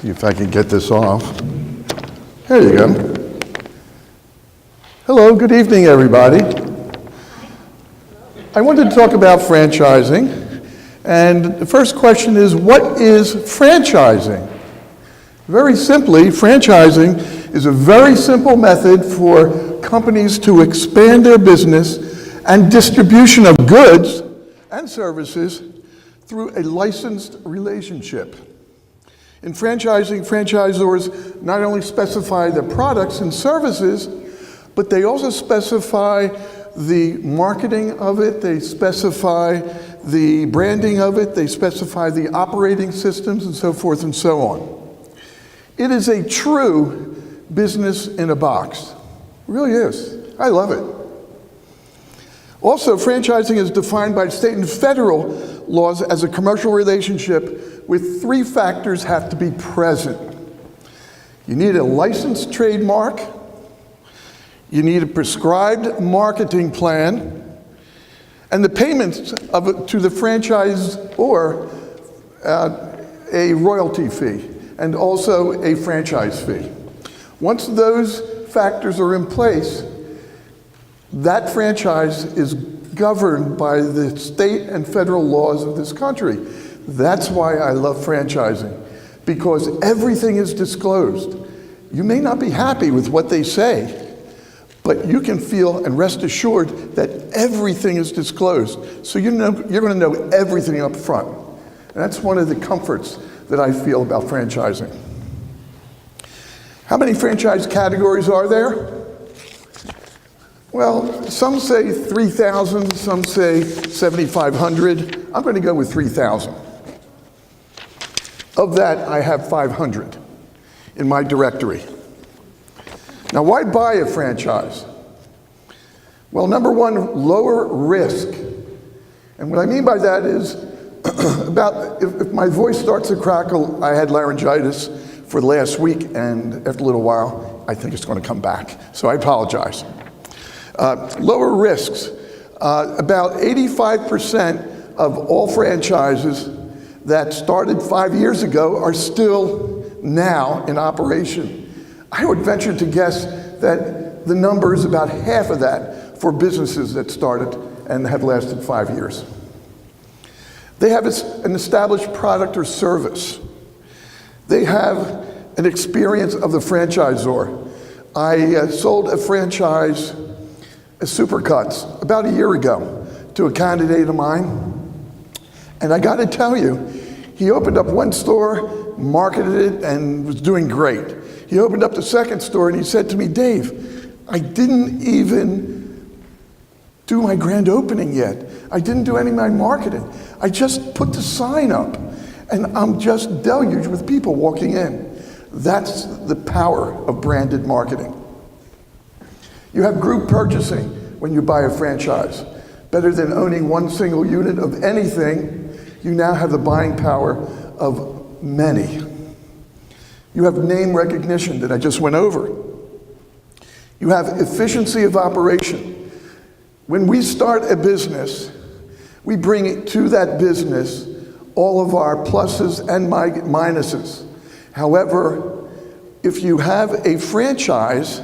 See if I can get this off. There you go. Hello, good evening, everybody. I wanted to talk about franchising, and the first question is, what is franchising? Very simply, franchising is a very simple method for companies to expand their business and distribution of goods and services through a licensed relationship. In franchising, franchisors not only specify the products and services, but they also specify the marketing of it, they specify the branding of it, they specify the operating systems and so forth and so on. It is a true business in a box. It really is. I love it. Also, franchising is defined by state and federal laws as a commercial relationship with three factors have to be present. You need a licensed trademark, you need a prescribed marketing plan, and the payment of it to the franchisor, a royalty fee, and also a franchise fee. Once those factors are in place, that franchise is governed by the state and federal laws of this country. That's why I love franchising, because everything is disclosed. You may not be happy with what they say, but you can feel and rest assured that everything is disclosed. So you're going to know everything up front. And that's one of the comforts that I feel about franchising. How many franchise categories are there? Well, some say 3,000, some say 7,500. I'm going to go with 3,000. Of that, I have 500 in my directory. Now, why buy a franchise? Well, number one, lower risk. And what I mean by that is, if my voice starts to crackle, I had laryngitis for the last week, and after a little while, I think it's going to come back. So I apologize. Lower risks. About 85% of all franchises that started 5 years ago are still now in operation. I would venture to guess that the number is about half of that for businesses that started and have lasted 5 years. They have an established product or service. They have an experience of the franchisor. I sold a franchise, a Supercuts, about a year ago to a candidate of mine. And I got to tell you, he opened up one store, marketed it, and was doing great. He opened up the second store and he said to me, Dave, I didn't even do my grand opening yet. I didn't do any of my marketing. I just put the sign up and I'm just deluged with people walking in. That's the power of branded marketing. You have group purchasing when you buy a franchise. Better than owning one single unit of anything, you now have the buying power of many. You have name recognition that I just went over. You have efficiency of operation. When we start a business, we bring it to that business all of our pluses and minuses. However, if you have a franchise,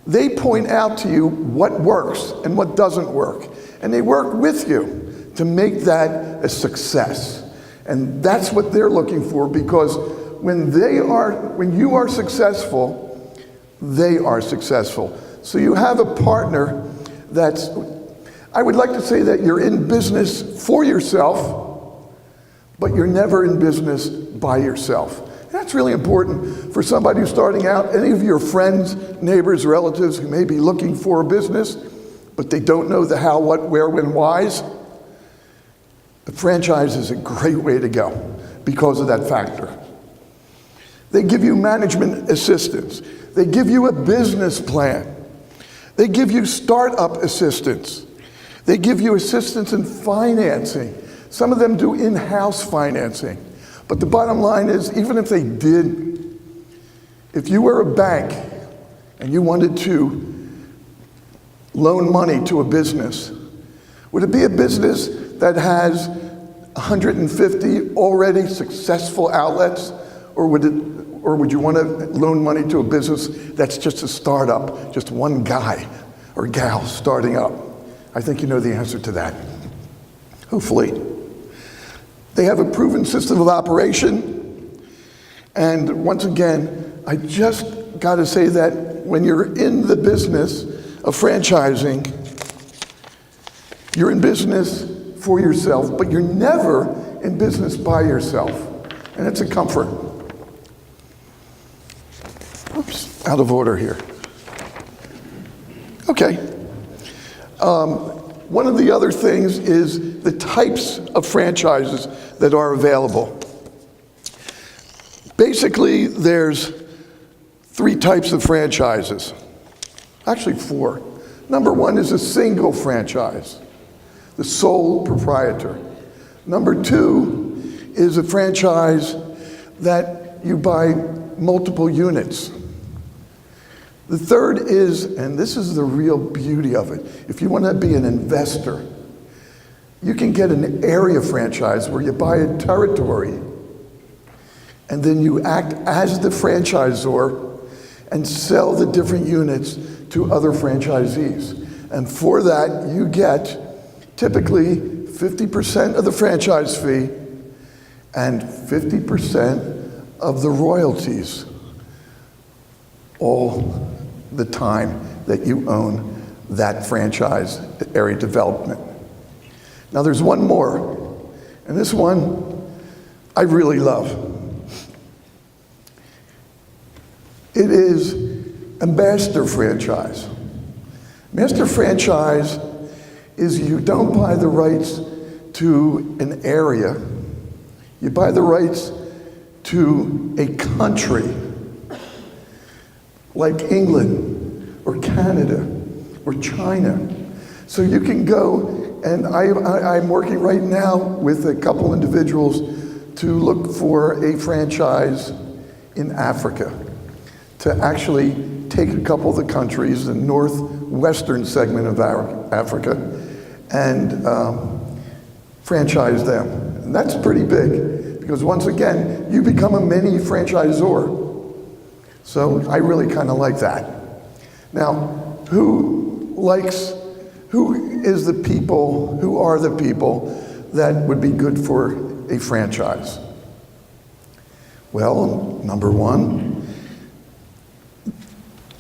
they point out to you what works and what doesn't work. And they work with you to make that a success. And that's what they're looking for, because when you are successful, they are successful. So you have a partner that's, I would like to say that you're in business for yourself, but you're never in business by yourself. That's really important for somebody who's starting out. Any of your friends, neighbors, relatives who may be looking for a business, but they don't know the how, what, where, when, whys, the franchise is a great way to go because of that factor. They give you management assistance. They give you a business plan. They give you startup assistance. They give you assistance in financing. Some of them do in-house financing. But the bottom line is, even if they did, if you were a bank and you wanted to loan money to a business, would it be a business that has 150 already successful outlets? or would you want to loan money to a business that's just a startup, just one guy or gal starting up? I think you know the answer to that, hopefully. They have a proven system of operation. And once again, I just got to say that when you're in the business of franchising, you're in business for yourself, but you're never in business by yourself. And it's a comfort. Oops, out of order here. Okay. One of the other things is the types of franchises that are available. Basically, there's 3 types of franchises. Actually 4. Number 1 is a single franchise, the sole proprietor. Number 2 is a franchise that you buy multiple units. The third is, and this is the real beauty of it, if you want to be an investor, you can get an area franchise where you buy a territory and then you act as the franchisor and sell the different units to other franchisees. And for that, you get typically 50% of the franchise fee and 50% of the royalties all the time that you own that franchise area development. Now there's one more, and this one I really love. It is a master franchise. Master franchise is you don't buy the rights to an area, you buy the rights to a country like England or Canada or China. So you can go, and I'm working right now with a couple individuals to look for a franchise in Africa to actually take a couple of the countries, the northwestern segment of Africa, and franchise them. And that's pretty big, because once again, you become a mini franchisor. So I really kind of like that. Now, who are the people that would be good for a franchise? Well, number 1,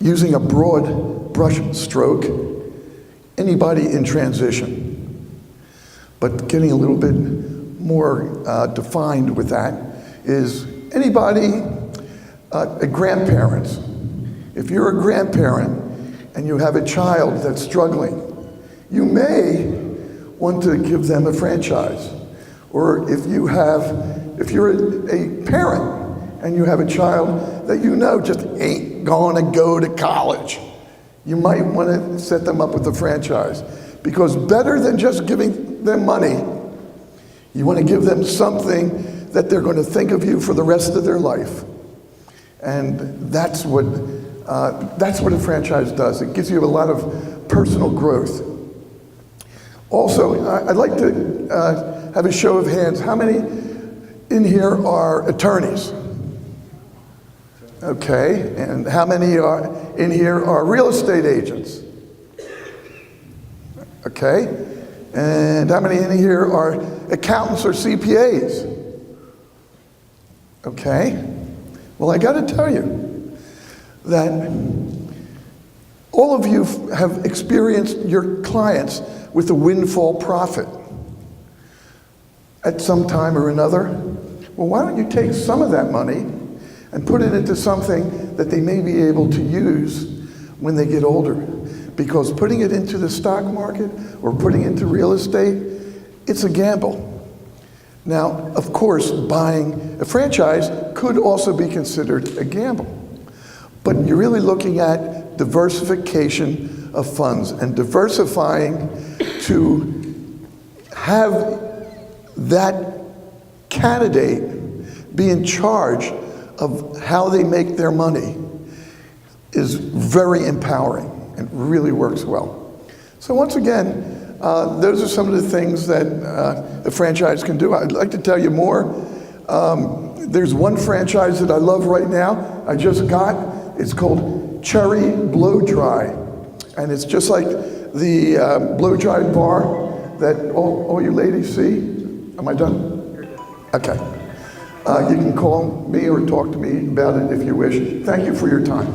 using a broad brush stroke, anybody in transition. But getting a little bit more defined with that is anybody, a grandparent. If you're a grandparent and you have a child that's struggling, you may want to give them a franchise. Or if you're a parent and you have a child that you know just ain't gonna go to college, you might want to set them up with a franchise. Because better than just giving them money, you want to give them something that they're going to think of you for the rest of their life. And that's what a franchise does. It gives you a lot of personal growth. Also, I'd like to have a show of hands. How many in here are attorneys? Okay, and how many in here are real estate agents? Okay, and how many in here are accountants or CPAs? Okay, well, I got to tell you that all of you have experienced your clients with a windfall profit at some time or another. Well, why don't you take some of that money and put it into something that they may be able to use when they get older? Because putting it into the stock market or putting it into real estate, it's a gamble. Now, of course, buying a franchise could also be considered a gamble. But you're really looking at diversification of funds and diversifying to have that candidate be in charge of how they make their money is very empowering and really works well. So once again, those are some of the things that a franchise can do. I'd like to tell you more There's one franchise that I love right now, I just got. It's called Cherry Blow Dry. And it's just like the blow dry bar that all you ladies see. Am I done? You're done. Okay. You can call me or talk to me about it if you wish. Thank you for your time.